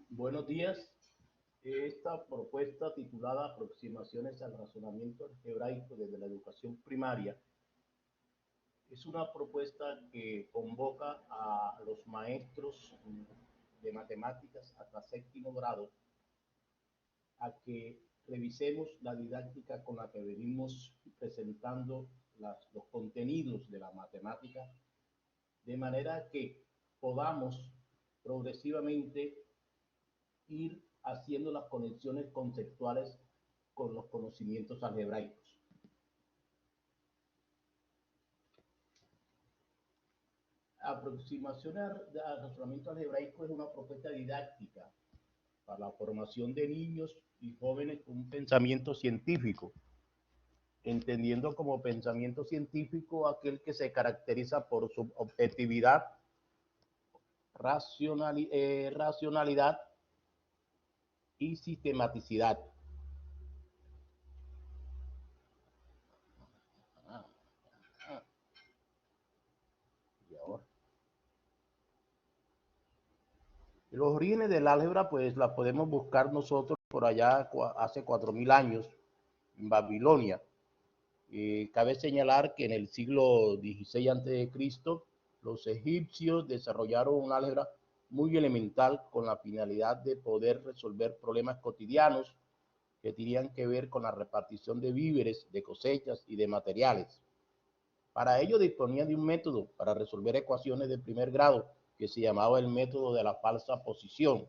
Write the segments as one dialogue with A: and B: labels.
A: Buenos días. Esta propuesta titulada Aproximaciones al razonamiento algebraico desde la educación primaria es una propuesta que convoca a los maestros de matemáticas hasta séptimo grado a que revisemos la didáctica con la que venimos presentando los contenidos de la matemática, de manera que podamos progresivamente ir haciendo las conexiones conceptuales con los conocimientos algebraicos. Aproximación al razonamiento algebraico es una propuesta didáctica para la formación de niños y jóvenes con un pensamiento científico, entendiendo como pensamiento científico aquel que se caracteriza por su objetividad, racionalidad y sistematicidad. Y ahora, los orígenes del álgebra, pues la podemos buscar nosotros por allá hace 4000 años en Babilonia. Cabe señalar que en el siglo XVI a.C., los egipcios desarrollaron un álgebra muy elemental con la finalidad de poder resolver problemas cotidianos que tenían que ver con la repartición de víveres, de cosechas y de materiales. Para ello disponían de un método para resolver ecuaciones de primer grado que se llamaba el método de la falsa posición.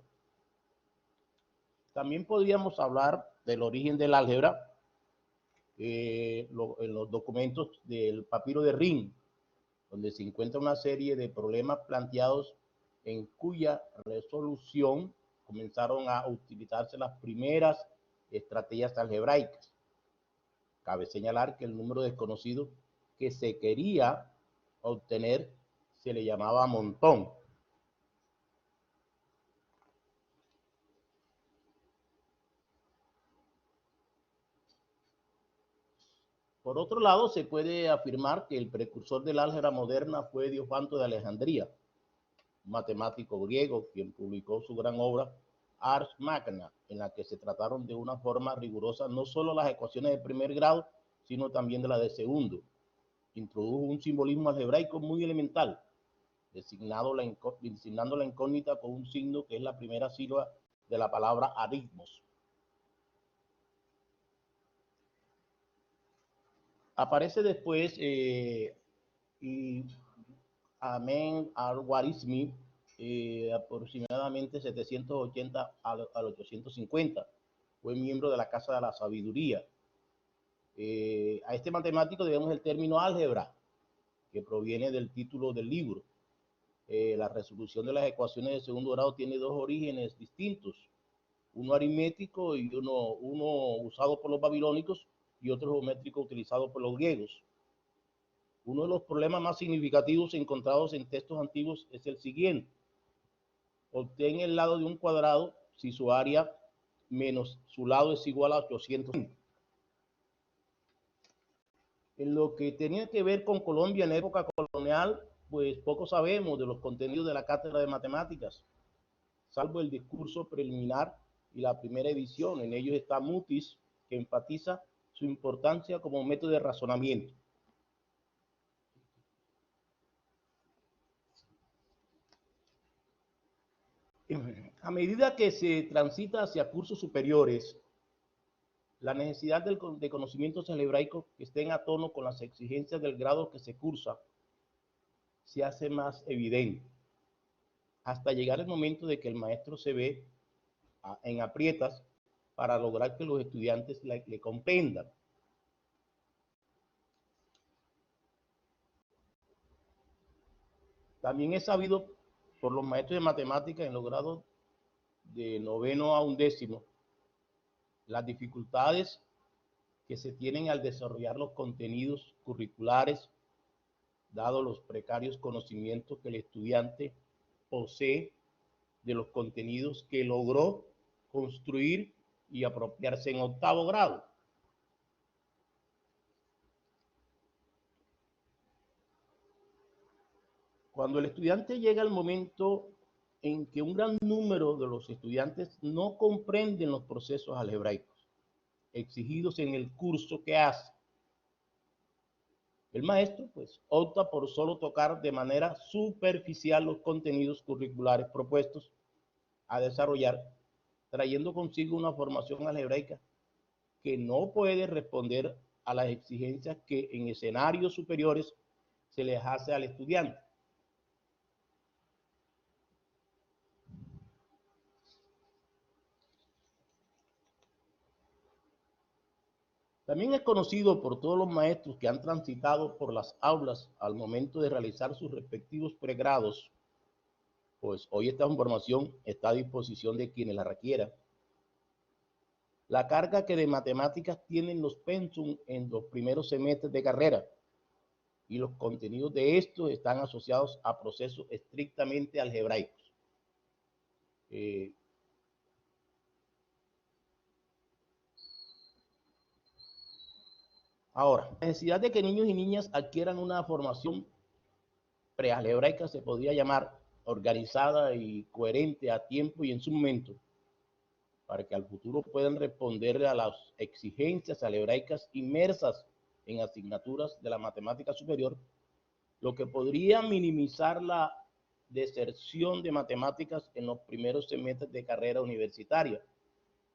A: También podríamos hablar del origen del álgebra en los documentos del papiro de Rin, donde se encuentra una serie de problemas planteados en cuya resolución comenzaron a utilizarse las primeras estrategias algebraicas. Cabe señalar que el número desconocido que se quería obtener se le llamaba montón. Por otro lado, se puede afirmar que el precursor del álgebra moderna fue Diofanto de Alejandría, un matemático griego, quien publicó su gran obra Ars Magna, en la que se trataron de una forma rigurosa no solo las ecuaciones de primer grado, sino también de la de segundo. Introdujo un simbolismo algebraico muy elemental, designando la incógnita con un signo que es la primera sílaba de la palabra aritmos. Aparece después y Amen al-Warizmi, aproximadamente 780 al 850. Fue miembro de la Casa de la Sabiduría. A este matemático debemos el término álgebra, que proviene del título del libro. La resolución de las ecuaciones de segundo grado tiene dos orígenes distintos, uno aritmético y uno usado por los babilónicos y otro geométrico utilizado por los griegos. Uno de los problemas más significativos encontrados en textos antiguos es el siguiente. Obtén el lado de un cuadrado si su área menos su lado es igual a 800. En lo que tenía que ver con Colombia en época colonial, pues poco sabemos de los contenidos de la cátedra de matemáticas, salvo el discurso preliminar y la primera edición. En ellos está Mutis, que enfatiza su importancia como método de razonamiento. A medida que se transita hacia cursos superiores, la necesidad de conocimientos algebraicos que estén a tono con las exigencias del grado que se cursa se hace más evidente, hasta llegar el momento de que el maestro se ve en aprietas para lograr que los estudiantes le comprendan. También es sabido por los maestros de matemáticas en los grados de noveno a undécimo las dificultades que se tienen al desarrollar los contenidos curriculares, dado los precarios conocimientos que el estudiante posee de los contenidos que logró construir y apropiarse en octavo grado. Cuando el estudiante llega al momento en que un gran número de los estudiantes no comprenden los procesos algebraicos exigidos en el curso que hace. El maestro, pues, opta por solo tocar de manera superficial los contenidos curriculares propuestos a desarrollar, trayendo consigo una formación algebraica que no puede responder a las exigencias que en escenarios superiores se les hace al estudiante. También es conocido por todos los maestros que han transitado por las aulas al momento de realizar sus respectivos pregrados, pues hoy esta información está a disposición de quienes la requieran. La carga que de matemáticas tienen los pensum en los primeros semestres de carrera y los contenidos de estos están asociados a procesos estrictamente algebraicos. Ahora, la necesidad de que niños y niñas adquieran una formación prealgebraica se podría llamar organizada y coherente a tiempo y en su momento, para que al futuro puedan responder a las exigencias algebraicas inmersas en asignaturas de la matemática superior, lo que podría minimizar la deserción de matemáticas en los primeros semestres de carrera universitaria.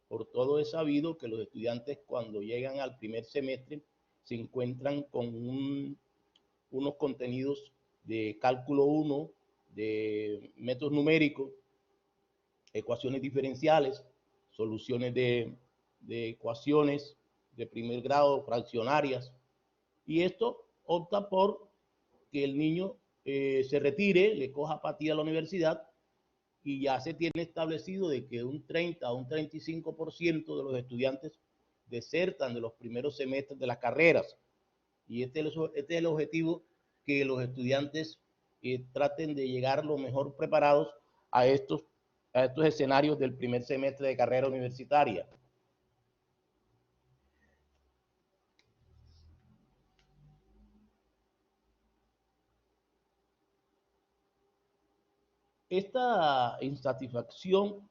A: Por todo es sabido que los estudiantes cuando llegan al primer semestre se encuentran con unos contenidos de cálculo 1, de métodos numéricos, ecuaciones diferenciales, soluciones de ecuaciones de primer grado, fraccionarias, y esto opta por que el niño se retire, le coja apatía a la universidad y ya se tiene establecido de que un 30 a un 35% de los estudiantes desertan de los primeros semestres de las carreras. Y este es el objetivo, que los estudiantes traten de llegar lo mejor preparados a estos escenarios del primer semestre de carrera universitaria. Esta insatisfacción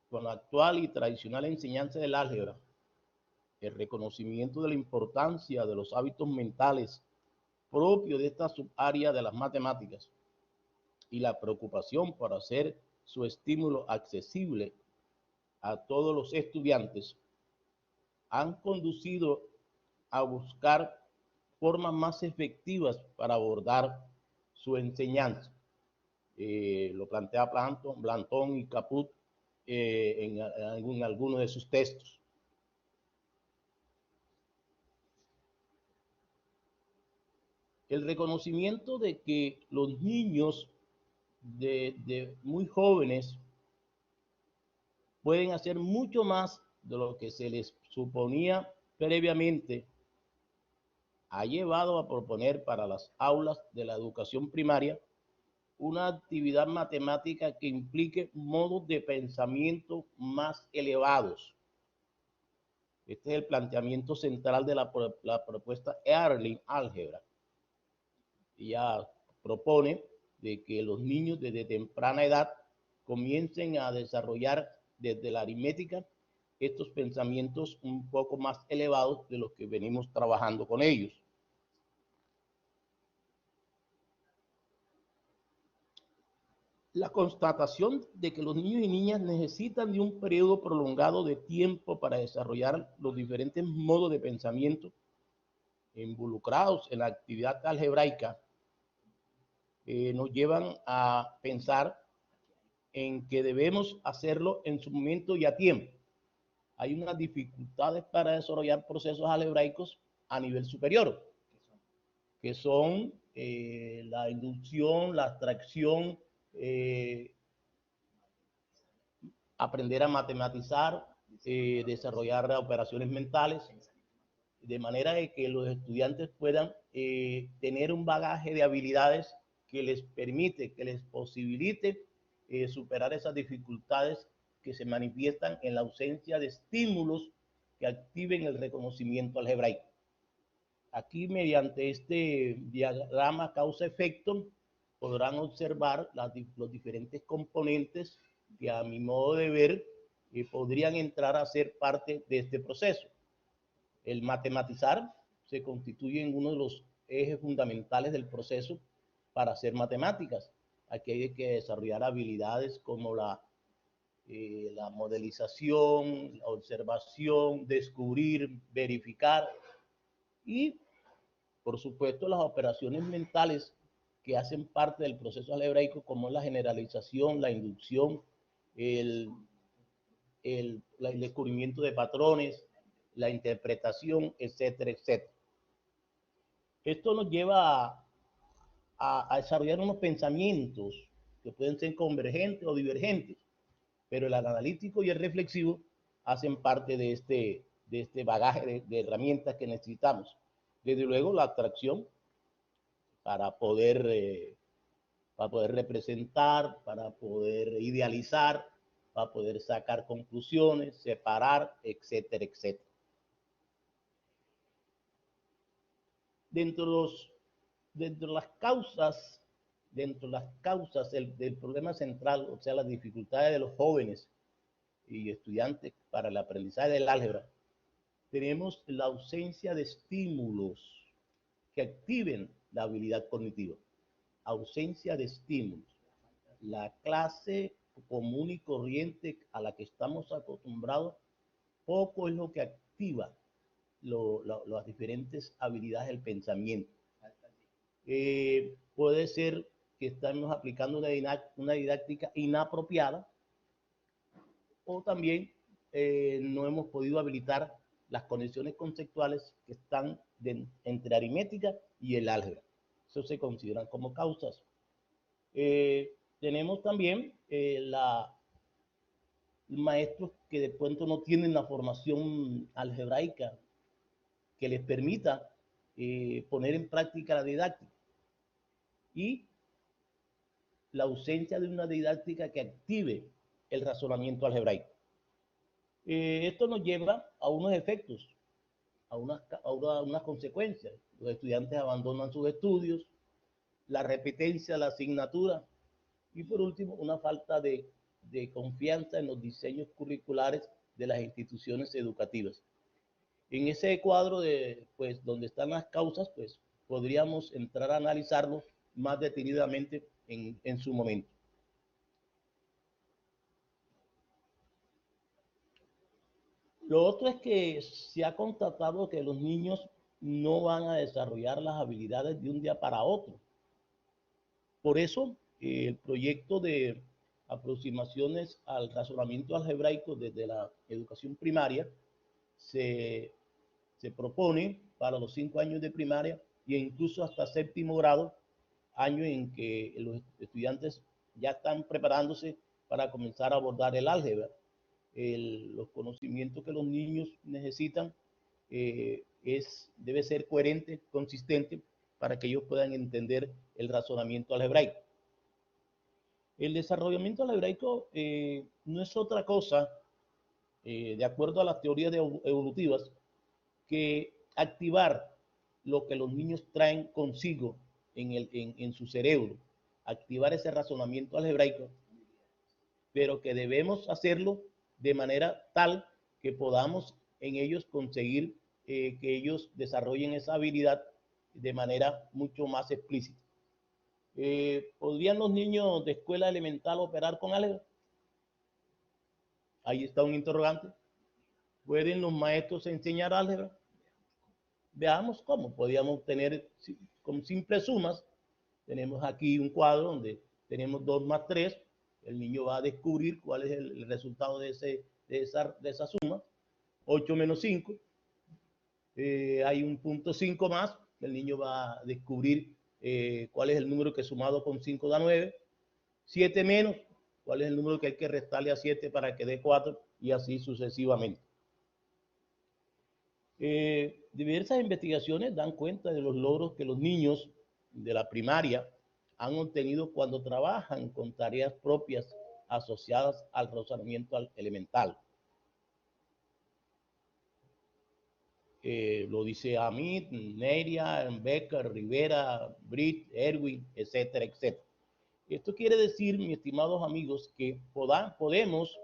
A: con la actual y tradicional enseñanza del álgebra, el reconocimiento de la importancia de los hábitos mentales propios de esta subárea de las matemáticas y la preocupación por hacer su estímulo accesible a todos los estudiantes han conducido a buscar formas más efectivas para abordar su enseñanza. Lo plantea Blanton y Caput en algunos de sus textos. El reconocimiento de que los niños de muy jóvenes pueden hacer mucho más de lo que se les suponía previamente ha llevado a proponer para las aulas de la educación primaria una actividad matemática que implique modos de pensamiento más elevados. Este es el planteamiento central de la propuesta Erling Álgebra. Ella propone de que los niños desde temprana edad comiencen a desarrollar desde la aritmética estos pensamientos un poco más elevados de los que venimos trabajando con ellos. La constatación de que los niños y niñas necesitan de un periodo prolongado de tiempo para desarrollar los diferentes modos de pensamiento involucrados en la actividad algebraica nos llevan a pensar en que debemos hacerlo en su momento y a tiempo. Hay unas dificultades para desarrollar procesos algebraicos a nivel superior, que son la inducción, la abstracción, aprender a matematizar, desarrollar operaciones mentales, de manera de que los estudiantes puedan tener un bagaje de habilidades que les permite, que les posibilite superar esas dificultades que se manifiestan en la ausencia de estímulos que activen el reconocimiento algebraico. Aquí, mediante este diagrama causa-efecto, podrán observar los diferentes componentes que a mi modo de ver podrían entrar a ser parte de este proceso. El matematizar se constituye en uno de los ejes fundamentales del proceso para hacer matemáticas. Aquí hay que desarrollar habilidades como la modelización, la observación, descubrir, verificar y, por supuesto, las operaciones mentales que hacen parte del proceso algebraico, como la generalización, la inducción, el descubrimiento de patrones, la interpretación, etcétera, etcétera. Esto nos lleva a desarrollar unos pensamientos que pueden ser convergentes o divergentes, pero el analítico y el reflexivo hacen parte de este bagaje de herramientas que necesitamos. Desde luego, la abstracción para poder representar, para poder idealizar, para poder sacar conclusiones, separar, etcétera, etcétera. Dentro de las causas del problema central, o sea, las dificultades de los jóvenes y estudiantes para el aprendizaje del álgebra, tenemos la ausencia de estímulos que activen la habilidad cognitiva. Ausencia de estímulos. La clase común y corriente a la que estamos acostumbrados, poco es lo que activa las diferentes habilidades del pensamiento. Puede ser que estamos aplicando una didáctica inapropiada, o también no hemos podido habilitar las conexiones conceptuales que están entre aritmética y el álgebra. Eso se consideran como causas. Tenemos también maestros que de pronto no tienen la formación algebraica que les permita poner en práctica la didáctica, y la ausencia de una didáctica que active el razonamiento algebraico. Esto nos lleva a unos efectos, a unas consecuencias. Los estudiantes abandonan sus estudios, la repitencia de la asignatura y, por último, una falta de confianza en los diseños curriculares de las instituciones educativas. En ese cuadro pues, donde están las causas, pues podríamos entrar a analizarlo más detenidamente en su momento. Lo otro es que se ha constatado que los niños no van a desarrollar las habilidades de un día para otro. Por eso, el proyecto de aproximaciones al razonamiento algebraico desde la educación primaria se propone para los 5 años de primaria e incluso hasta 7º grado, año en que los estudiantes ya están preparándose para comenzar a abordar el álgebra. Los conocimientos que los niños necesitan debe ser coherente, consistente, para que ellos puedan entender el razonamiento algebraico. El desarrollamiento algebraico no es otra cosa, de acuerdo a las teorías evolutivas, que activar lo que los niños traen consigo en su cerebro, activar ese razonamiento algebraico, pero que debemos hacerlo de manera tal que podamos en ellos conseguir que ellos desarrollen esa habilidad de manera mucho más explícita. ¿Podrían los niños de escuela elemental operar con álgebra? Ahí está un interrogante. ¿Pueden los maestros enseñar álgebra? Veamos cómo. Podríamos tener con simples sumas. Tenemos aquí un cuadro donde tenemos 2 más 3. El niño va a descubrir cuál es el resultado de esa suma. 8 menos 5. Hay un punto 5 más. El niño va a descubrir cuál es el número que sumado con 5 da 9. 7 menos, cuál es el número que hay que restarle a 7 para que dé 4, y así sucesivamente. Diversas investigaciones dan cuenta de los logros que los niños de la primaria han obtenido cuando trabajan con tareas propias asociadas al razonamiento elemental. Lo dice Amit, Neria, Becker, Rivera, Britt, Erwin, etcétera, etcétera. Esto quiere decir, mis estimados amigos, que podemos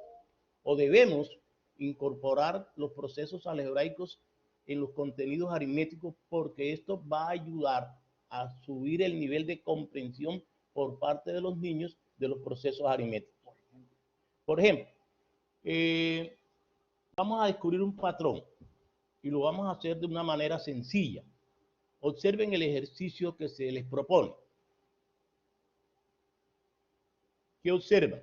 A: o debemos incorporar los procesos algebraicos en los contenidos aritméticos porque esto va a ayudar a subir el nivel de comprensión por parte de los niños de los procesos aritméticos. Por ejemplo, vamos a descubrir un patrón y lo vamos a hacer de una manera sencilla. Observen el ejercicio que se les propone. ¿Qué observan?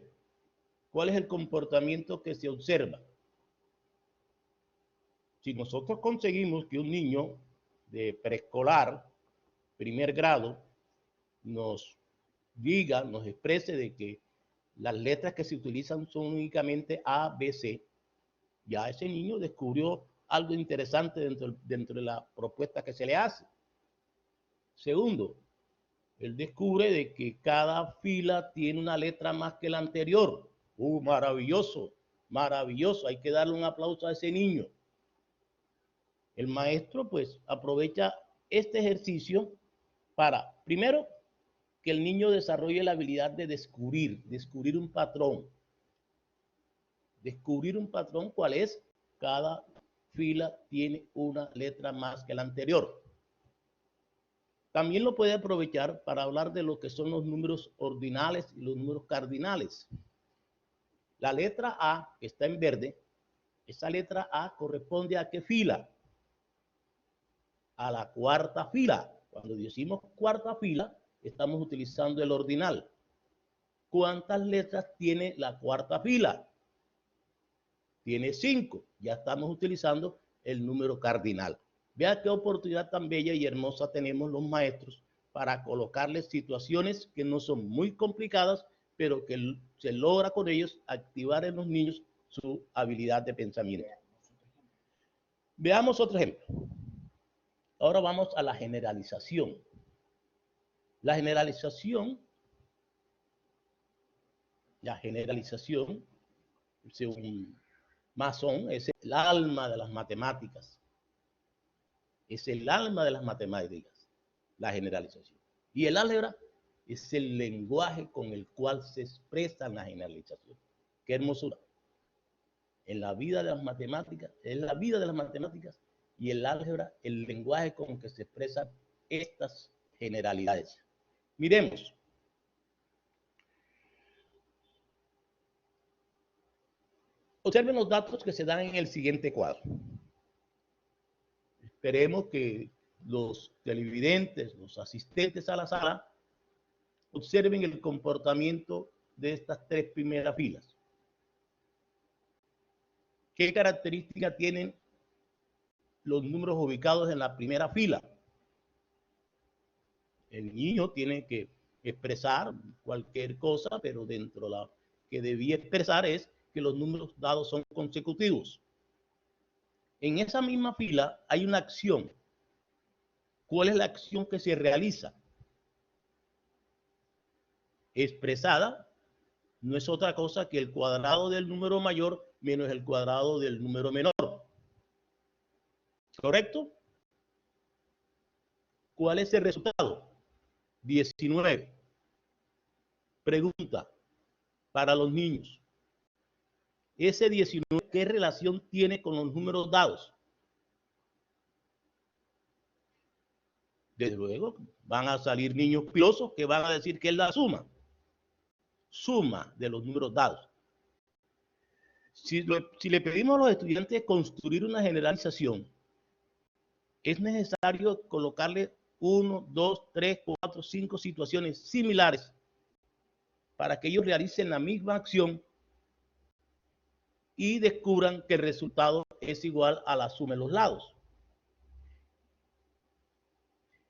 A: ¿Cuál es el comportamiento que se observa? Si nosotros conseguimos que un niño de preescolar, primer grado, nos diga, nos exprese de que las letras que se utilizan son únicamente A, B, C, ya ese niño descubrió algo interesante dentro de la propuesta que se le hace. Segundo, él descubre de que cada fila tiene una letra más que la anterior. Maravilloso, maravilloso. Hay que darle un aplauso a ese niño. El maestro pues aprovecha este ejercicio para, primero, que el niño desarrolle la habilidad de descubrir un patrón. Descubrir un patrón, ¿cuál es? Cada fila tiene una letra más que la anterior. También lo puede aprovechar para hablar de lo que son los números ordinales y los números cardinales. La letra A, que está en verde, esa letra A corresponde a qué fila? A la cuarta fila. Cuando decimos cuarta fila, estamos utilizando el ordinal. ¿Cuántas letras tiene la cuarta fila? Tiene 5. Ya estamos utilizando el número cardinal. Vea qué oportunidad tan bella y hermosa tenemos los maestros para colocarles situaciones que no son muy complicadas, pero que se logra con ellos activar en los niños su habilidad de pensamiento. Veamos otro ejemplo. Ahora vamos a la generalización. La generalización, según Mason, es el alma de las matemáticas. Es el alma de las matemáticas, la generalización. Y el álgebra es el lenguaje con el cual se expresa la generalización. ¡Qué hermosura! En la vida de las matemáticas, es la vida de las matemáticas y el álgebra, el lenguaje con que se expresan estas generalidades. Miremos. Observen los datos que se dan en el siguiente cuadro. Esperemos que los televidentes, los asistentes a la sala, observen el comportamiento de estas tres primeras filas. ¿Qué características tienen los números ubicados en la primera fila? El niño tiene que expresar cualquier cosa, pero dentro de lo que debía expresar es que los números dados son consecutivos. En esa misma fila hay una acción. ¿Cuál es la acción que se realiza? Expresada no es otra cosa que el cuadrado del número mayor menos el cuadrado del número menor. ¿Correcto? ¿Cuál es el resultado? 19. Pregunta para los niños. Ese 19, ¿qué relación tiene con los números dados? Desde luego, van a salir niños pilosos que van a decir que es la suma. Suma de los números dados. Si le pedimos a los estudiantes construir una generalización, es necesario colocarle 1, 2, 3, 4, 5 situaciones similares para que ellos realicen la misma acción y descubran que el resultado es igual a la suma de los lados.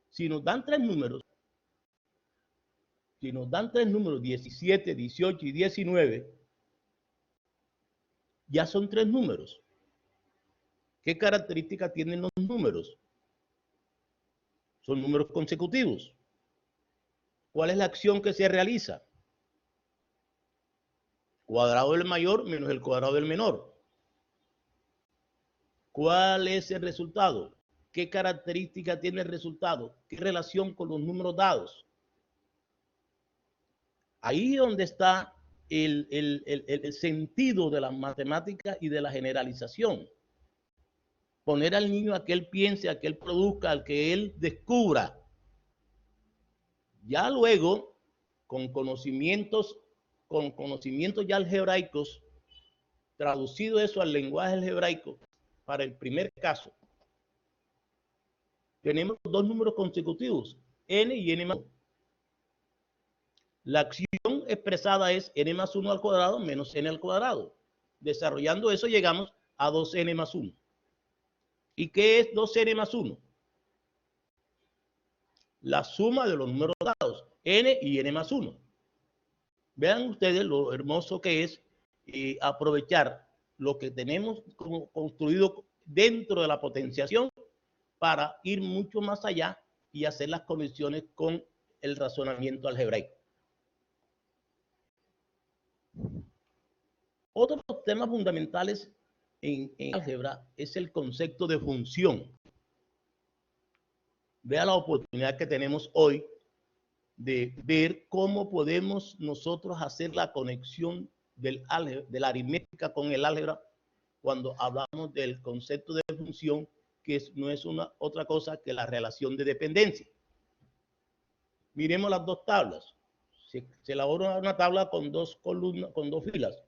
A: Si nos dan tres números, 17, 18 y 19, ya son tres números. ¿Qué características tienen los números? Son números consecutivos. ¿Cuál es la acción que se realiza? Cuadrado del mayor menos el cuadrado del menor. ¿Cuál es el resultado? ¿Qué característica tiene el resultado? ¿Qué relación con los números dados? Ahí es donde está el sentido de las matemáticas y de la generalización. Poner al niño a que él piense, a que él produzca, a que él descubra. Ya luego, con conocimientos ya algebraicos, traducido eso al lenguaje algebraico, para el primer caso, tenemos dos números consecutivos, n y n más 1. La acción expresada es n más 1 al cuadrado menos n al cuadrado. Desarrollando eso llegamos a 2n más 1. ¿Y qué es 2n más 1? La suma de los números dados, n y n más 1. Vean ustedes lo hermoso que es aprovechar lo que tenemos construido dentro de la potenciación para ir mucho más allá y hacer las conexiones con el razonamiento algebraico. Otro de los temas fundamentales en álgebra es el concepto de función. Vea la oportunidad que tenemos hoy de ver cómo podemos nosotros hacer la conexión de la aritmética con el álgebra cuando hablamos del concepto de función, que no es otra cosa que la relación de dependencia. Miremos las dos tablas. Se elabora una tabla con dos columnas, con dos filas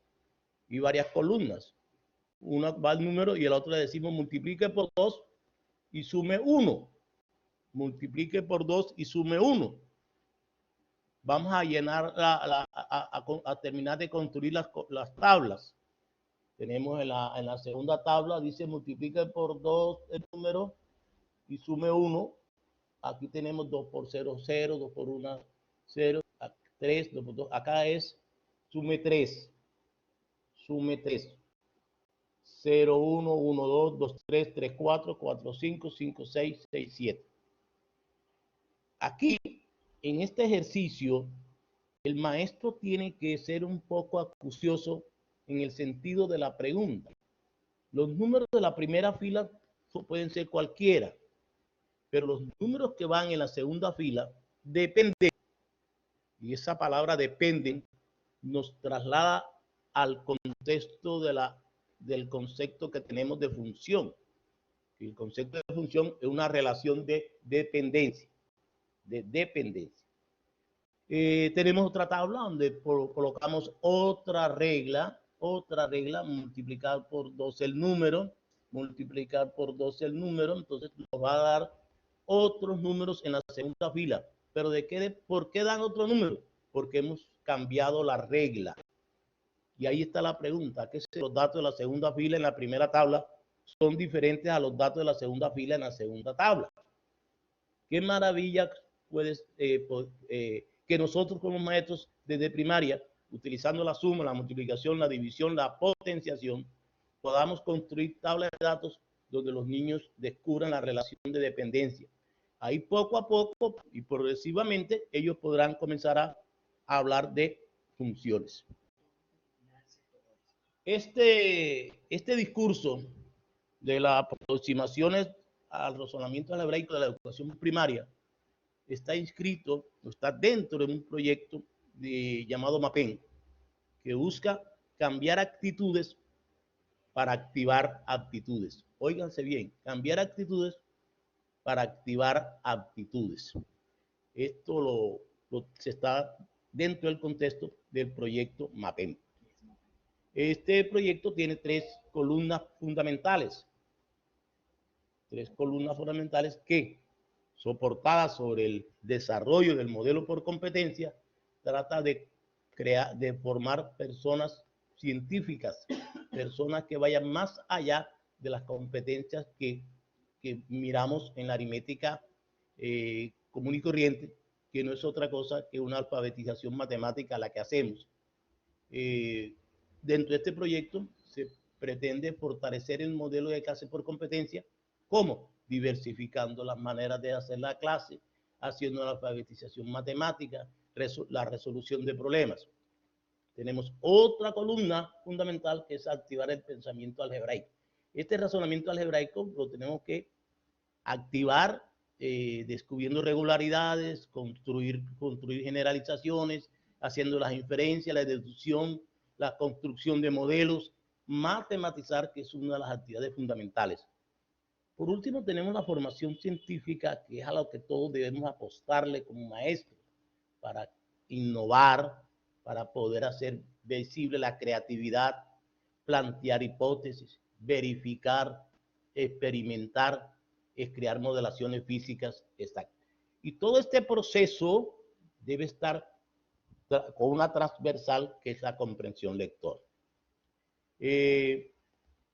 A: y varias columnas. Una va al número y a la otra le decimos multiplique por 2 y sume 1. Multiplique por 2 y sume 1. Vamos a llenar, a terminar de construir las tablas. Tenemos en la segunda tabla, dice multiplique por 2 el número y sume 1. Aquí tenemos 2 por 0, 0, 2 por 1, 0, 3, 2 por 2. Acá es sume 3. Sume 3. 0, 1, 1, 2, 2, 3, 3, 4, 4, 5, 5, 6, 6, 7. Aquí, en este ejercicio, el maestro tiene que ser un poco acucioso en el sentido de la pregunta. Los números de la primera fila pueden ser cualquiera, pero los números que van en la segunda fila dependen, y esa palabra dependen nos traslada al contexto del concepto que tenemos de función. El concepto de función es una relación de dependencia. Tenemos otra tabla donde colocamos otra regla, multiplicar por 2 el número, entonces nos va a dar otros números en la segunda fila. Pero ¿por qué dan otro número? Porque hemos cambiado la regla. Y ahí está la pregunta, que si los datos de la segunda fila en la primera tabla son diferentes a los datos de la segunda fila en la segunda tabla. Qué maravilla que nosotros como maestros desde primaria, utilizando la suma, la multiplicación, la división, la potenciación, podamos construir tablas de datos donde los niños descubran la relación de dependencia. Ahí poco a poco y progresivamente ellos podrán comenzar a hablar de funciones. Este discurso de las aproximaciones al razonamiento algebraico de la educación primaria está inscrito, está dentro de un proyecto llamado MAPEN, que busca cambiar actitudes para activar aptitudes. Óiganse bien, cambiar actitudes para activar aptitudes. Esto se está dentro del contexto del proyecto MAPEN. Este proyecto tiene tres columnas fundamentales que, soportadas sobre el desarrollo del modelo por competencia, trata de formar personas científicas, personas que vayan más allá de las competencias que miramos en la aritmética común y corriente, que no es otra cosa que una alfabetización matemática la que hacemos. Dentro de este proyecto se pretende fortalecer el modelo de clase por competencia. ¿Cómo? Diversificando las maneras de hacer la clase, haciendo la alfabetización matemática, la resolución de problemas. Tenemos otra columna fundamental que es activar el pensamiento algebraico. Este razonamiento algebraico lo tenemos que activar descubriendo regularidades, construir generalizaciones, haciendo las inferencias, la deducción, la construcción de modelos, matematizar, que es una de las actividades fundamentales. Por último, tenemos la formación científica, que es a lo que todos debemos apostarle como maestros para innovar, para poder hacer visible la creatividad, plantear hipótesis, verificar, experimentar, es crear modelaciones físicas exactas. Y todo este proceso debe estar con una transversal que es la comprensión lectora.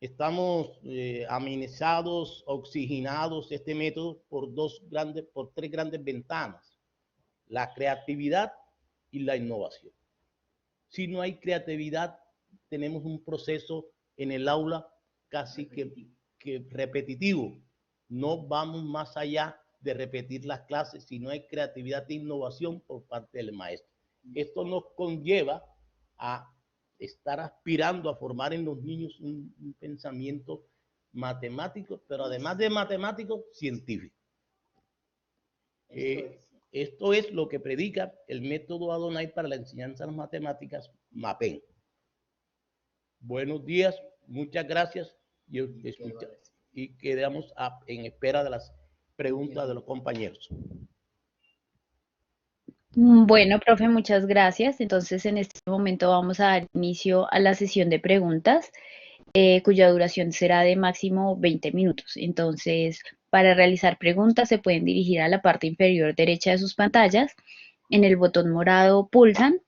A: Estamos amenizados, oxigenados este método por tres grandes ventanas: la creatividad y la innovación. Si no hay creatividad, tenemos un proceso en el aula casi que repetitivo. No vamos más allá de repetir las clases si no hay creatividad e innovación por parte del maestro. Esto nos conlleva a estar aspirando a formar en los niños un pensamiento matemático, pero además de matemático, científico. Esto es lo que predica el método Adonai para la enseñanza de las matemáticas, MAPEN. Buenos días, muchas gracias y quedamos en espera de las preguntas de los compañeros.
B: Bueno, profe, muchas gracias. Entonces, en este momento vamos a dar inicio a la sesión de preguntas, cuya duración será de máximo 20 minutos. Entonces, para realizar preguntas se pueden dirigir a la parte inferior derecha de sus pantallas. En el botón morado pulsan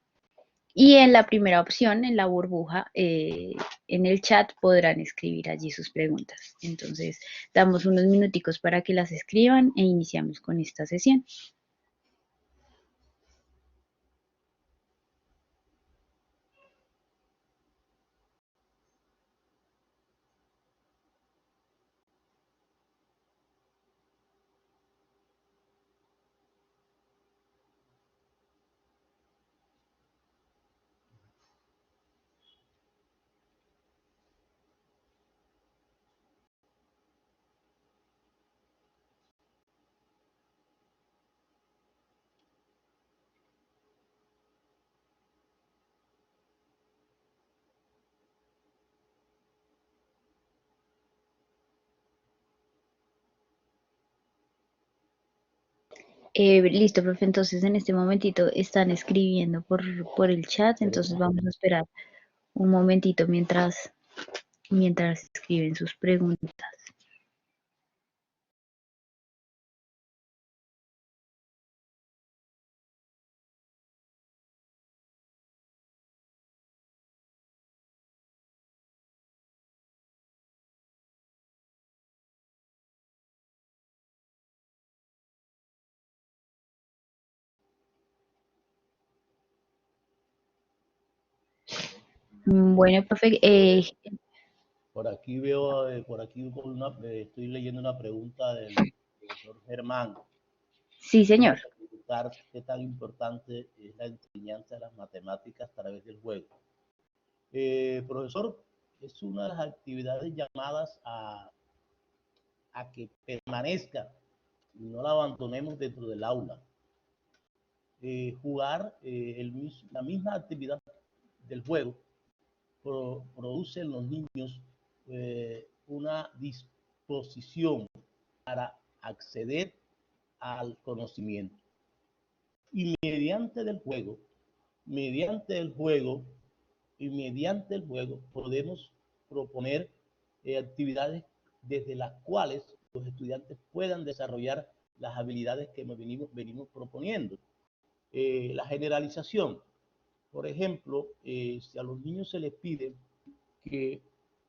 B: y en la primera opción, en la burbuja, en el chat podrán escribir allí sus preguntas. Entonces, damos unos minuticos para que las escriban e iniciamos con esta sesión. Listo, profe. Entonces, en este momentito están escribiendo por el chat, entonces vamos a esperar un momentito mientras escriben sus preguntas. Bueno, profe,
A: Por aquí veo, estoy leyendo una pregunta del profesor Germán.
B: sí, señor.
A: Preguntar qué tan importante es la enseñanza de las matemáticas a través del juego. Profesor, es una de las actividades llamadas a que permanezca y no la abandonemos dentro del aula. Jugar, la misma actividad del juego produce en los niños una disposición para acceder al conocimiento. Y mediante el juego podemos proponer actividades desde las cuales los estudiantes puedan desarrollar las habilidades que venimos proponiendo. La generalización. Por ejemplo, si a los niños se les pide que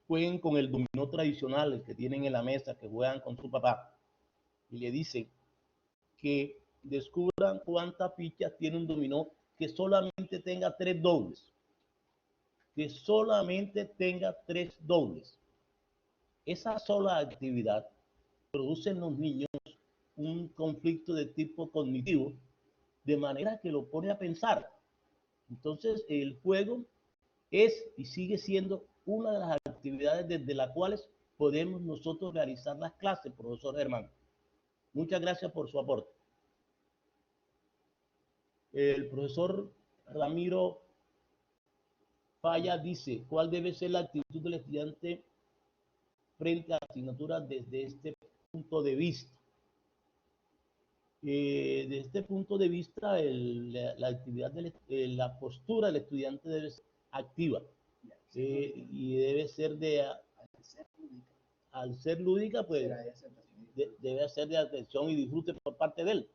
A: jueguen con el dominó tradicional, el que tienen en la mesa, que juegan con su papá, y le dicen que descubran cuántas fichas tiene un dominó que solamente tenga 3 dobles. Que solamente tenga 3 dobles. Esa sola actividad produce en los niños un conflicto de tipo cognitivo, de manera que lo pone a pensar. Entonces, el juego es y sigue siendo una de las actividades desde las cuales podemos nosotros realizar las clases, profesor Germán. Muchas gracias por su aporte. El profesor Ramiro Falla dice, ¿cuál debe ser la actitud del estudiante frente a la asignatura desde este punto de vista? Desde este punto de vista, la actividad la postura del estudiante debe ser activa y debe ser al ser lúdica, pues debe ser de atención y disfrute por parte de él.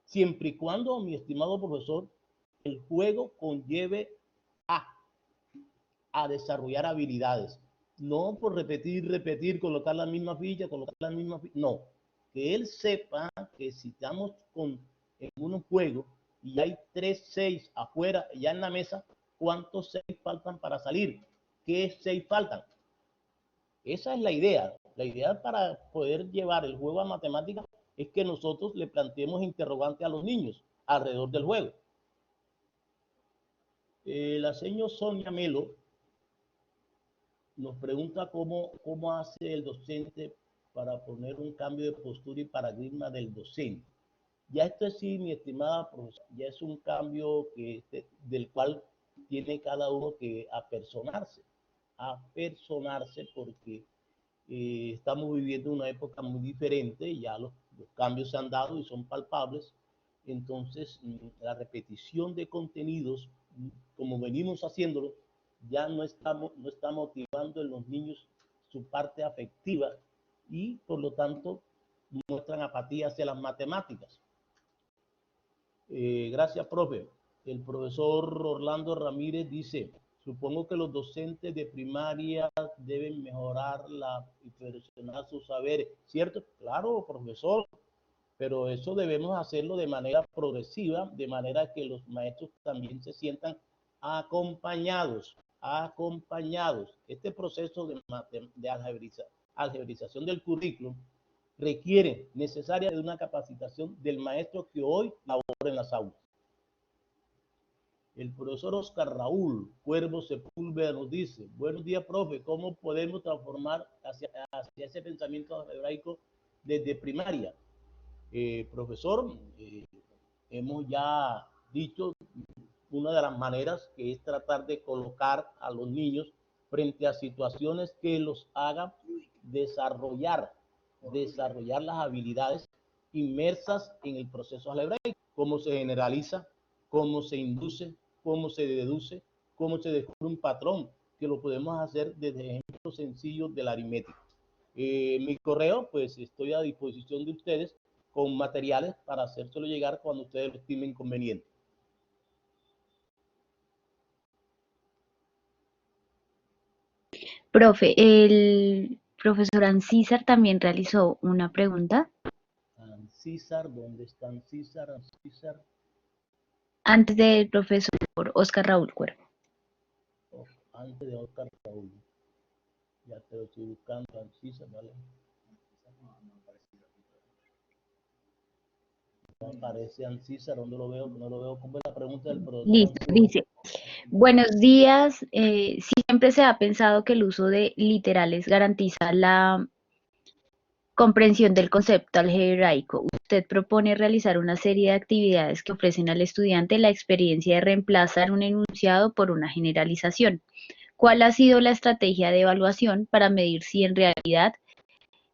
A: Siempre y cuando, mi estimado profesor, el juego conlleve a desarrollar habilidades. No por repetir, colocar la misma ficha, no. Que él sepa que si estamos en un juego y hay 3 6 afuera, ya en la mesa, ¿cuántos 6 faltan para salir? ¿Qué 6 faltan? Esa es la idea. La idea para poder llevar el juego a matemáticas es que nosotros le planteemos interrogantes a los niños alrededor del juego. La señora Sonia Melo nos pregunta cómo hace el docente para poner un cambio de postura y paradigma del docente. Ya esto es sí, mi estimada profesora, ya es un cambio del cual tiene cada uno que apersonarse porque estamos viviendo una época muy diferente, ya los cambios se han dado y son palpables, entonces la repetición de contenidos, como venimos haciéndolo, ya no está motivando en los niños su parte afectiva y por lo tanto muestran apatía hacia las matemáticas. Gracias, profe. El profesor Orlando Ramírez dice, supongo que los docentes de primaria deben mejorar y perfeccionar sus saberes. ¿Cierto? Claro, profesor, pero eso debemos hacerlo de manera progresiva, de manera que los maestros también se sientan acompañados. Este proceso de algebrización del currículum requiere necesaria de una capacitación del maestro que hoy labora en las aulas. El profesor Oscar Raúl Cuervo Sepúlveda nos dice, buenos días, profe, ¿cómo podemos transformar hacia ese pensamiento algebraico desde primaria? Profesor, hemos ya dicho una de las maneras que es tratar de colocar a los niños frente a situaciones que los hagan desarrollar las habilidades inmersas en el proceso algebraico, cómo se generaliza, cómo se induce, cómo se deduce, cómo se descubre un patrón, que lo podemos hacer desde ejemplos sencillos de la aritmética. Mi correo, pues estoy a disposición de ustedes con materiales para hacérselo llegar cuando ustedes lo estimen conveniente.
B: Profe, el profesor Ancísar también realizó una pregunta.
A: Ancísar, ¿dónde está Ancísar? Ancísar.
B: Antes del profesor Oscar Raúl Cuervo.
A: Antes de Oscar Raúl. Ya te lo estoy buscando, Ancísar, ¿vale? No aparece Ancísar, ¿dónde lo veo? No lo veo. ¿Cómo es la pregunta del profesor?
B: Listo, dice. Buenos días. Siempre se ha pensado que el uso de literales garantiza la comprensión del concepto algebraico. Usted propone realizar una serie de actividades que ofrecen al estudiante la experiencia de reemplazar un enunciado por una generalización. ¿Cuál ha sido la estrategia de evaluación para medir si en realidad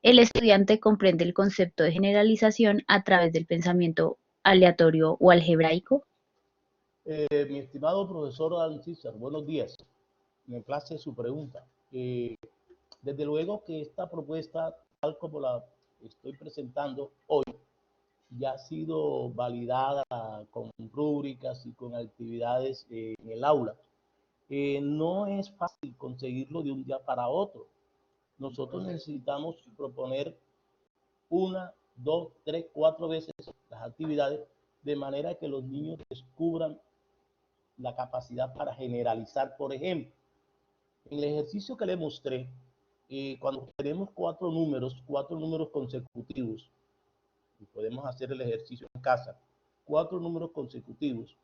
B: el estudiante comprende el concepto de generalización a través del pensamiento aleatorio o algebraico?
A: Mi estimado profesor Ancísar, buenos días. Me place su pregunta. Desde luego que esta propuesta, tal como la estoy presentando hoy, ya ha sido validada con rúbricas y con actividades en el aula. No es fácil conseguirlo de un día para otro. Nosotros necesitamos proponer 1, 2, 3, 4 veces las actividades de manera que los niños descubran la capacidad para generalizar. Por ejemplo, en el ejercicio que le mostré, cuando tenemos 4 números consecutivos, y podemos hacer el ejercicio en casa, 4 números consecutivos,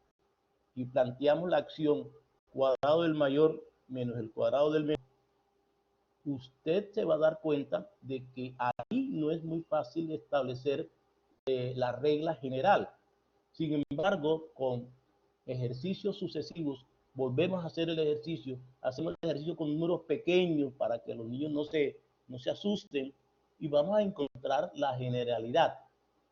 A: y planteamos la acción cuadrado del mayor menos el cuadrado del menor, usted se va a dar cuenta de que ahí no es muy fácil establecer la regla general. Sin embargo, con ejercicios sucesivos, volvemos a hacer el ejercicio, hacemos el ejercicio con números pequeños para que los niños no se asusten y vamos a encontrar la generalidad.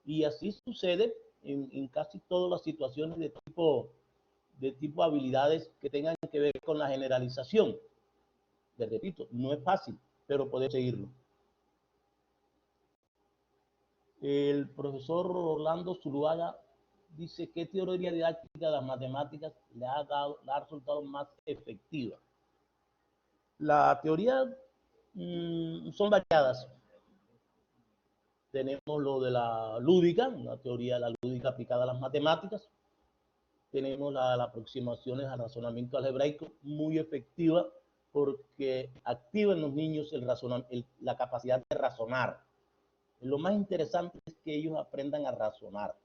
A: Y así sucede en casi todas las situaciones de tipo habilidades que tengan que ver con la generalización. Les repito, no es fácil, pero podemos seguirlo. El profesor Orlando Zuluaga dice: ¿qué teoría didáctica de las matemáticas le ha resultado más efectiva? La teoría son variadas. Tenemos lo de la lúdica, una teoría de la lúdica aplicada a las matemáticas. Tenemos las aproximaciones al razonamiento algebraico, muy efectiva porque activa en los niños la capacidad de razonar. Lo más interesante es que ellos aprendan a razonar.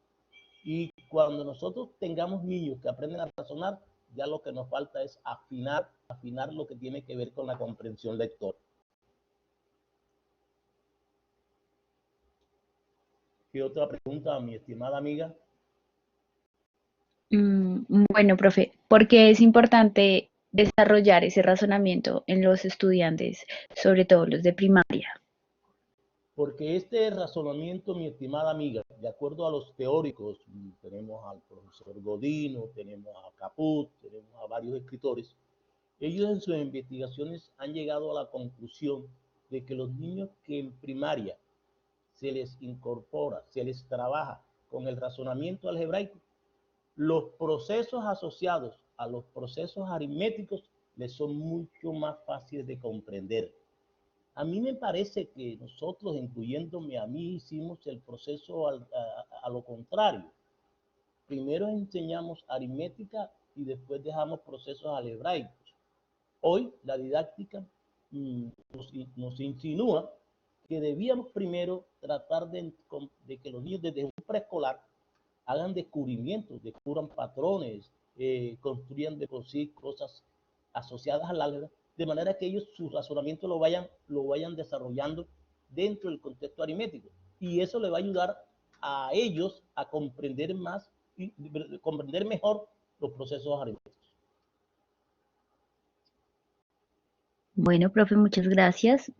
A: Y cuando nosotros tengamos niños que aprenden a razonar, ya lo que nos falta es afinar lo que tiene que ver con la comprensión lectora. ¿Qué otra pregunta, mi estimada amiga?
B: Bueno, profe, ¿por qué es importante desarrollar ese razonamiento en los estudiantes, sobre todo los de primaria?
A: Porque este razonamiento, mi estimada amiga, de acuerdo a los teóricos, tenemos al profesor Godino, tenemos a Caput, tenemos a varios escritores, ellos en sus investigaciones han llegado a la conclusión de que los niños que en primaria se les incorpora, se les trabaja con el razonamiento algebraico, los procesos asociados a los procesos aritméticos les son mucho más fáciles de comprender. A mí me parece que nosotros, incluyéndome a mí, hicimos el proceso a lo contrario. Primero enseñamos aritmética y después dejamos procesos algebraicos. Hoy la didáctica nos insinúa que debíamos primero tratar de que los niños desde un preescolar hagan descubrimientos, descubran patrones, construyan de por sí cosas asociadas al álgebra, de manera que ellos su razonamiento lo vayan desarrollando dentro del contexto aritmético. Y eso le va a ayudar a ellos a comprender más y comprender mejor los procesos aritméticos.
B: Bueno, profe, muchas gracias.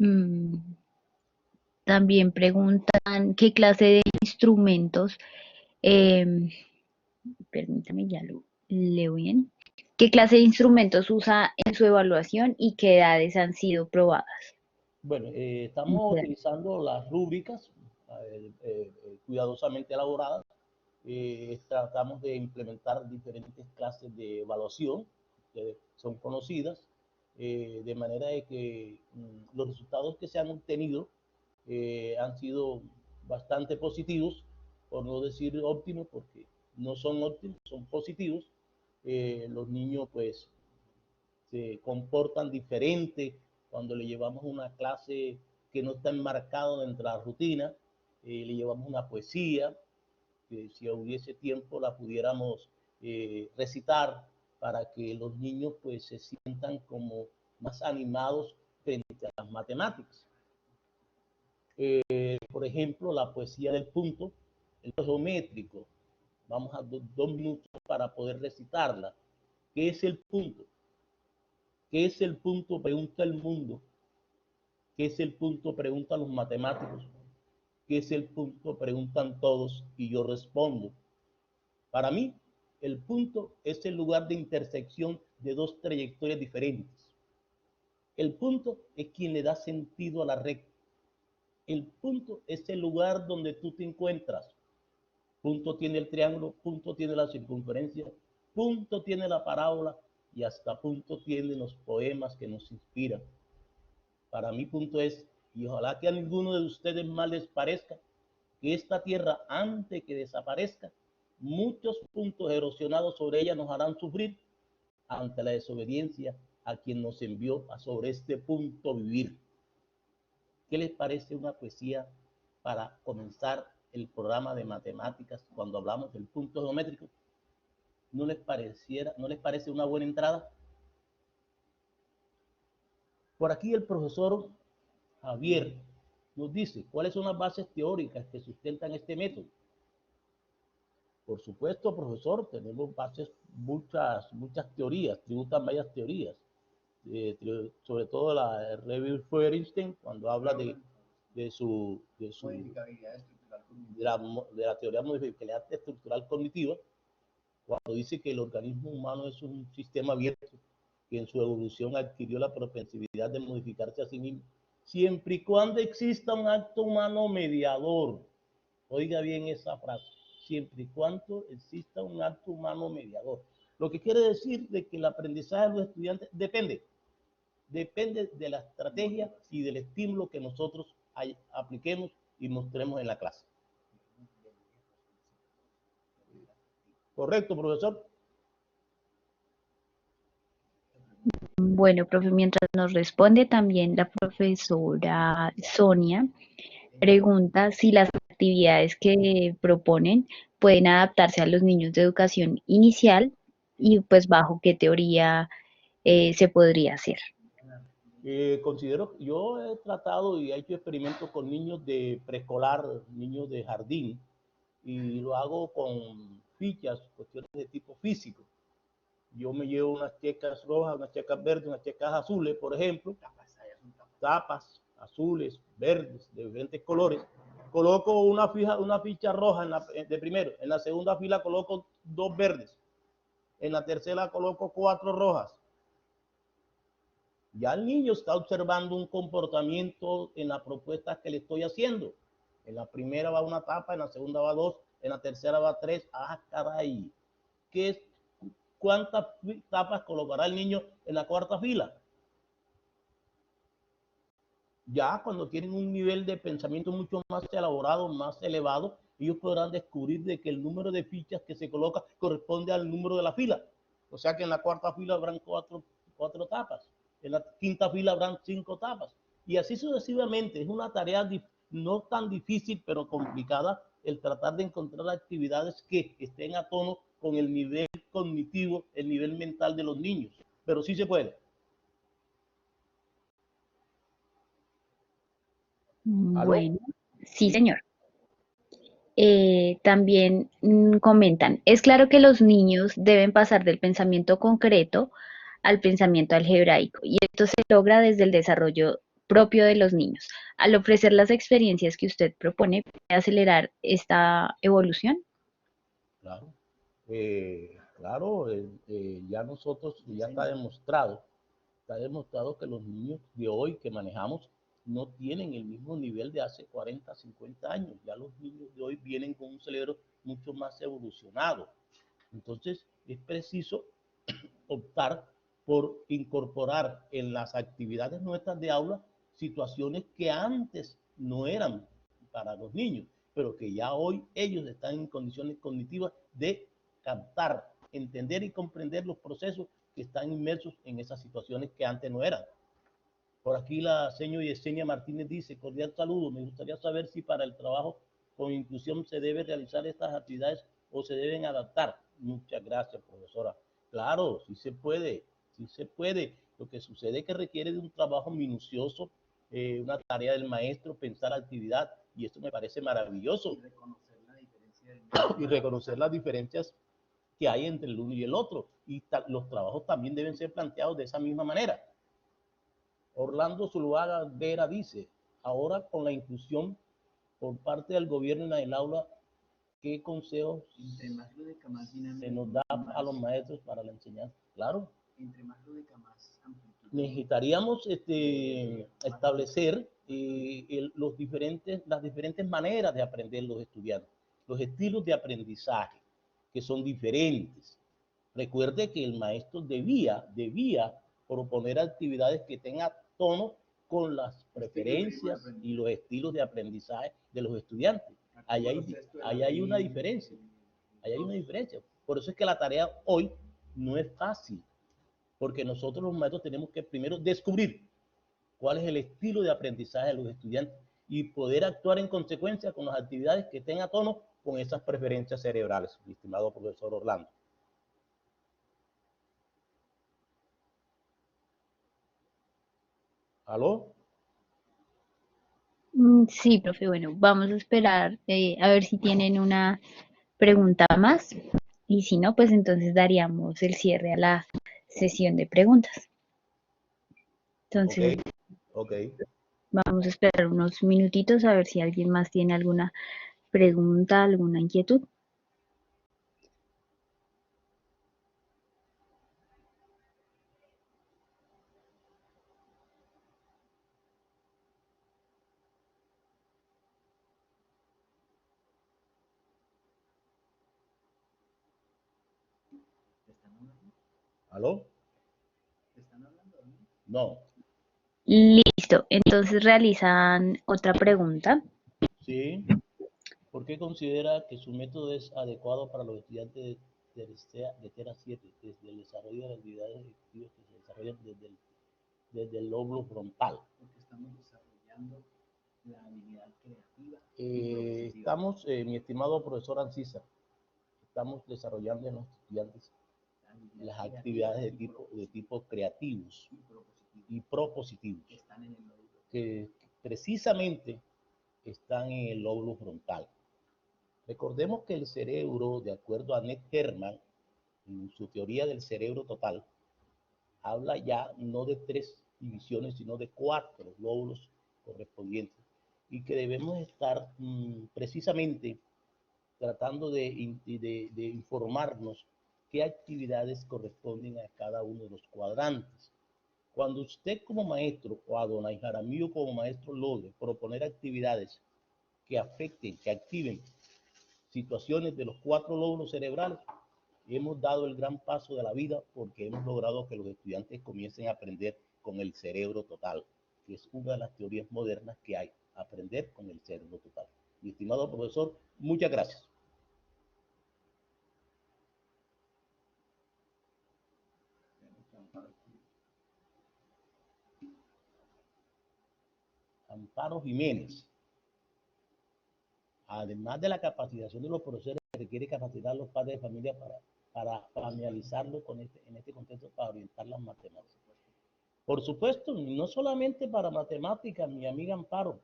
B: También preguntan qué clase de instrumentos, em, permítame, ya lo leo bien, qué clase de instrumentos usa en su evaluación y qué edades han sido probadas.
A: Bueno, estamos utilizando las rúbricas cuidadosamente elaboradas. Tratamos de implementar diferentes clases de evaluación que son conocidas, de manera de que los resultados que se han obtenido han sido bastante positivos, por no decir óptimos, porque no son óptimos, son positivos. Los niños pues se comportan diferente cuando le llevamos una clase que no está enmarcada dentro de la rutina, le llevamos una poesía, que si hubiese tiempo la pudiéramos recitar para que los niños pues se sientan como más animados frente a las matemáticas. Por ejemplo, la poesía del punto, el geométrico. Vamos a 2 minutos para poder recitarla. ¿Qué es el punto? ¿Qué es el punto? Pregunta el mundo. ¿Qué es el punto? Preguntan los matemáticos. ¿Qué es el punto? Preguntan todos y yo respondo. Para mí, el punto es el lugar de intersección de dos trayectorias diferentes. El punto es quien le da sentido a la recta. El punto es el lugar donde tú te encuentras. Punto tiene el triángulo, punto tiene la circunferencia, punto tiene la parábola y hasta punto tiene los poemas que nos inspiran. Para mí punto es, y ojalá que a ninguno de ustedes mal les parezca, que esta tierra antes que desaparezca, muchos puntos erosionados sobre ella nos harán sufrir ante la desobediencia a quien nos envió a sobre este punto vivir. ¿Qué les parece una poesía para comenzar el programa de matemáticas cuando hablamos del punto geométrico? ¿No les parece una buena entrada? Por aquí el profesor Javier nos dice cuáles son las bases teóricas que sustentan este método. Por supuesto, profesor, tenemos bases, muchas teorías, tributan varias teorías, sobre todo la Review Feuerstein, cuando habla de la teoría de modificabilidad estructural cognitiva, cuando dice que el organismo humano es un sistema abierto que en su evolución adquirió la propensibilidad de modificarse a sí mismo, siempre y cuando exista un acto humano mediador. Oiga bien esa frase, siempre y cuando exista un acto humano mediador. Lo que quiere decir de que el aprendizaje de los estudiantes depende de la estrategia y del estímulo que nosotros apliquemos y mostremos en la clase. ¿Correcto, profesor?
B: Bueno, profe, mientras nos responde también la profesora Sonia, pregunta si las actividades que proponen pueden adaptarse a los niños de educación inicial y pues bajo qué teoría se podría hacer.
A: Yo he tratado y he hecho experimentos con niños de preescolar, niños de jardín, y lo hago con fichas, cuestiones de tipo físico. Yo me llevo unas checas rojas, unas checas verdes, unas checas azules, por ejemplo, tapas azules, verdes, de diferentes colores. Coloco una ficha roja de primero, en la segunda fila coloco 2 verdes, en la tercera coloco 4 rojas. Ya el niño está observando un comportamiento en las propuestas que le estoy haciendo. En la primera va una tapa, en la segunda va 2, en la tercera va 3. ¡Ah, caray! ¿Cuántas tapas colocará el niño en la cuarta fila? Ya cuando tienen un nivel de pensamiento mucho más elaborado, más elevado, ellos podrán descubrir de que el número de fichas que se coloca corresponde al número de la fila. O sea que en la cuarta fila habrán cuatro tapas, en la quinta fila habrán 5 tapas, y así sucesivamente. Es una tarea no tan difícil, pero complicada, el tratar de encontrar actividades que estén a tono con el nivel cognitivo, el nivel mental de los niños, pero sí se puede.
B: Bueno, sí, señor. También comentan, es claro que los niños deben pasar del pensamiento concreto al pensamiento algebraico y esto se logra desde el desarrollo propio de los niños. Al ofrecer las experiencias que usted propone, ¿puede acelerar esta evolución?
A: Claro, claro, ya está demostrado que los niños de hoy que manejamos no tienen el mismo nivel de hace 40, 50 años. Ya los niños de hoy vienen con un cerebro mucho más evolucionado. Entonces, es preciso optar por incorporar en las actividades nuestras de aula situaciones que antes no eran para los niños, pero que ya hoy ellos están en condiciones cognitivas de captar, entender y comprender los procesos que están inmersos en esas situaciones que antes no eran. Por aquí la señora Yesenia Martínez dice, cordial saludo, me gustaría saber si para el trabajo con inclusión se debe realizar estas actividades o se deben adaptar. Muchas gracias, profesora. Claro, sí se puede, sí se puede. Lo que sucede es que requiere de un trabajo minucioso, una tarea del maestro, pensar actividad, y esto me parece maravilloso. Y reconocer las diferencias que hay entre el uno y el otro. Y los trabajos también deben ser planteados de esa misma manera. Orlando Zuluaga Vera dice, ahora con la inclusión por parte del gobierno en el aula, ¿qué consejos se nos da a los maestros para la enseñanza? Claro. Necesitaríamos establecer las diferentes maneras de aprender los estudiantes, los estilos de aprendizaje, que son diferentes. Recuerde que el maestro debía proponer actividades que tengan tono con las preferencias y los estilos de aprendizaje de los estudiantes. Ahí hay una diferencia. Ahí hay una diferencia. Por eso es que la tarea hoy no es fácil, porque nosotros los maestros tenemos que primero descubrir cuál es el estilo de aprendizaje de los estudiantes y poder actuar en consecuencia con las actividades que estén a tono con esas preferencias cerebrales, mi estimado profesor Orlando. ¿Aló?
B: Sí, profe, bueno, vamos a esperar a ver si tienen una pregunta más. Y si no, pues entonces daríamos el cierre a la sesión de preguntas. Entonces,
A: Ok.
B: vamos a esperar unos minutitos a ver si alguien más tiene alguna pregunta, alguna inquietud.
A: ¿Aló? No.
B: Listo, entonces realizan otra pregunta.
A: Sí. ¿Por qué considera que su método es adecuado para los estudiantes de TERA 7, desde el desarrollo de las habilidades ejecutivas que se desarrollan desde el lóbulo frontal? Porque estamos desarrollando la habilidad creativa. Mi estimado profesor Ancisa, estamos desarrollando en los estudiantes las actividades de tipo creativos y propositivos, que precisamente están en el lóbulo frontal. Recordemos que el cerebro, de acuerdo a Ned Herman, en su teoría del cerebro total, habla ya no de 3 divisiones, sino de 4 lóbulos correspondientes, y que debemos estar precisamente tratando de informarnos qué actividades corresponden a cada uno de los cuadrantes. Cuando usted como maestro o a don Jaramillo como maestro logre proponer actividades que afecten, que activen situaciones de los 4 lóbulos cerebrales, hemos dado el gran paso de la vida, porque hemos logrado que los estudiantes comiencen a aprender con el cerebro total, que es una de las teorías modernas que hay, aprender con el cerebro total. Mi estimado profesor, muchas gracias. Amparo Jiménez. Además de la capacitación de los profesores, requiere capacitar a los padres de familia para familiarizarlos en este contexto, para orientar las matemáticas. Por supuesto, no solamente para matemáticas, mi amiga Amparo.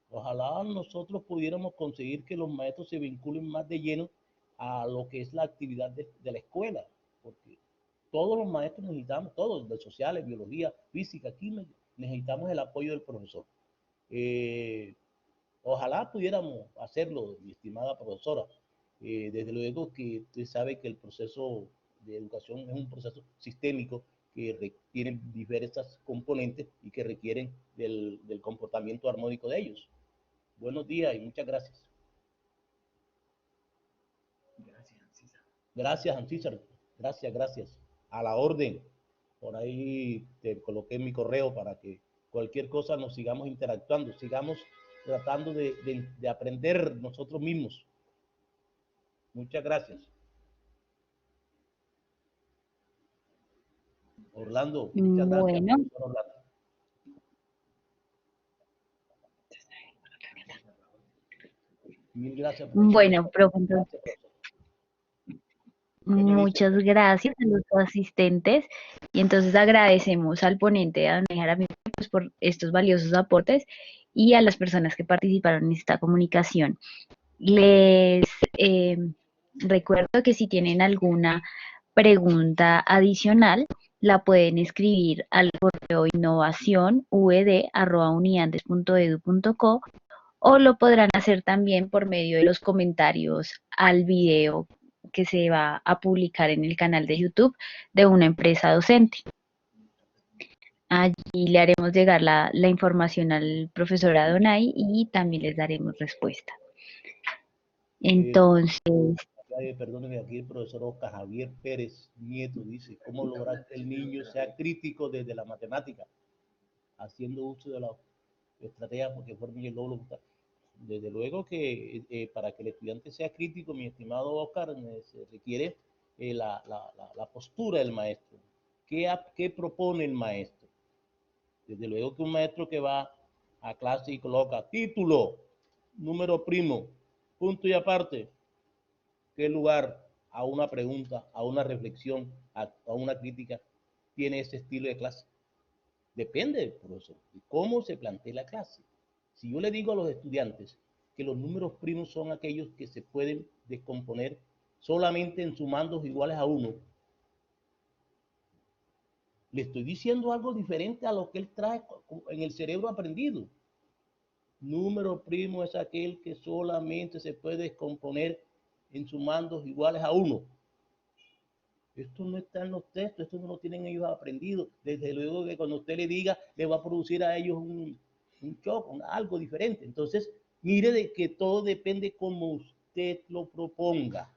A: Ojalá nosotros pudiéramos conseguir que los maestros se vinculen más de lleno a lo que es la actividad de la escuela, porque todos los maestros necesitamos, todos, de sociales, biología, física, química, necesitamos el apoyo del profesor. Ojalá pudiéramos hacerlo, mi estimada profesora. Desde luego que usted sabe que el proceso de educación es un proceso sistémico que tiene diversas componentes y que requieren del comportamiento armónico de ellos. Buenos días y muchas gracias. Gracias, Ancísar. Gracias. A la orden. Por ahí te coloqué mi correo para que cualquier cosa nos sigamos interactuando, sigamos tratando de aprender nosotros mismos. Muchas gracias. Orlando, muchas gracias,
B: Bueno,
A: profesor Orlando. Mil gracias, profesor.
B: bueno, profe,
A: Gracias, profesor.
B: muchas gracias a los asistentes y entonces agradecemos al ponente, a don Jaramillo, pues, por estos valiosos aportes y a las personas que participaron en esta comunicación. Les recuerdo que si tienen alguna pregunta adicional, la pueden escribir al correo innovacionvd@uniandes.edu.co o lo podrán hacer también por medio de los comentarios al video que se va a publicar en el canal de YouTube de una empresa docente. Allí le haremos llegar la información al profesor Adonai y también les daremos respuesta. Entonces,
A: Perdónenme, aquí el profesor Oscar Javier Pérez Nieto dice, ¿cómo lograr que el niño sea crítico desde la matemática, haciendo uso de la estrategia porque forme el lóbulo frontal? Desde luego que para que el estudiante sea crítico, mi estimado Oscar, se requiere la postura del maestro. ¿Qué propone el maestro? Desde luego que un maestro que va a clase y coloca título, número primo, punto y aparte, ¿qué lugar a una pregunta, a una reflexión, a una crítica tiene ese estilo de clase? Depende del profesor, de cómo se plantea la clase. Si yo le digo a los estudiantes que los números primos son aquellos que se pueden descomponer solamente en sumandos iguales a 1. Le estoy diciendo algo diferente a lo que él trae en el cerebro aprendido. Número primo es aquel que solamente se puede descomponer en sumandos iguales a 1. Esto no está en los textos, esto no lo tienen ellos aprendido. Desde luego que cuando usted le diga, le va a producir a ellos un shock, algo diferente. Entonces, mire de que todo depende como usted lo proponga.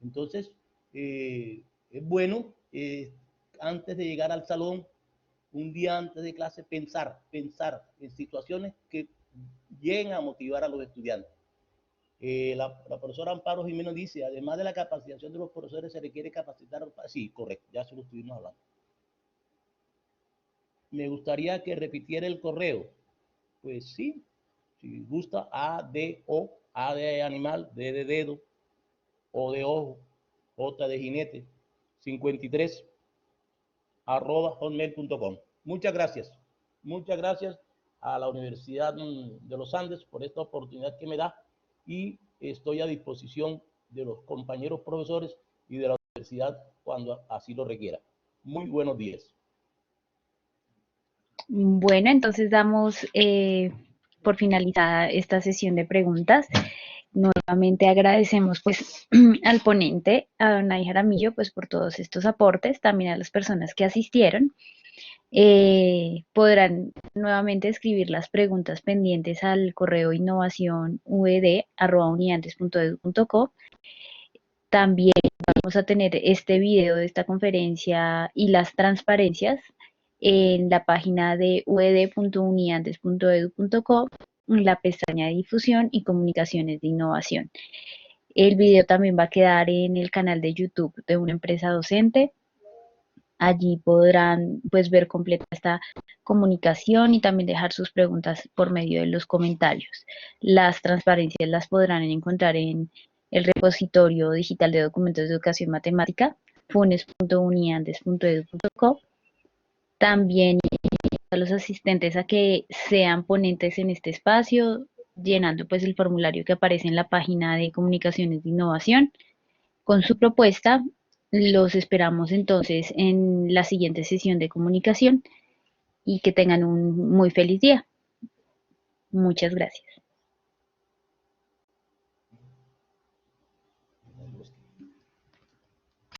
A: Entonces, es bueno, antes de llegar al salón, un día antes de clase, pensar en situaciones que lleguen a motivar a los estudiantes. La profesora Amparo Jiménez dice, además de la capacitación de los profesores, se requiere capacitar. Sí, correcto, ya se lo estuvimos hablando. Me gustaría que repitiera el correo. Pues sí, si gusta, ADO, A de animal, D de dedo, O de ojo, J de jinete, 53, @hotmail.com. Muchas gracias. Muchas gracias a la Universidad de los Andes por esta oportunidad que me da y estoy a disposición de los compañeros profesores y de la universidad cuando así lo requiera. Muy buenos días.
B: Bueno, entonces damos por finalizada esta sesión de preguntas. Nuevamente agradecemos pues al ponente, a don Nay Jaramillo, pues por todos estos aportes, también a las personas que asistieron. Podrán nuevamente escribir las preguntas pendientes al correo innovacionvd@uniantes.edu.co. También vamos a tener este video de esta conferencia y las transparencias en la página de ud.uniantes.edu.co, en la pestaña de difusión y comunicaciones de innovación. El video también va a quedar en el canal de YouTube de una empresa docente. Allí podrán pues ver completa esta comunicación y también dejar sus preguntas por medio de los comentarios. Las transparencias las podrán encontrar en el repositorio digital de documentos de educación matemática, funes.uniandes.edu.co. También a los asistentes a que sean ponentes en este espacio, llenando pues el formulario que aparece en la página de comunicaciones de innovación con su propuesta. Los esperamos entonces en la siguiente sesión de comunicación y que tengan un muy feliz día. Muchas gracias.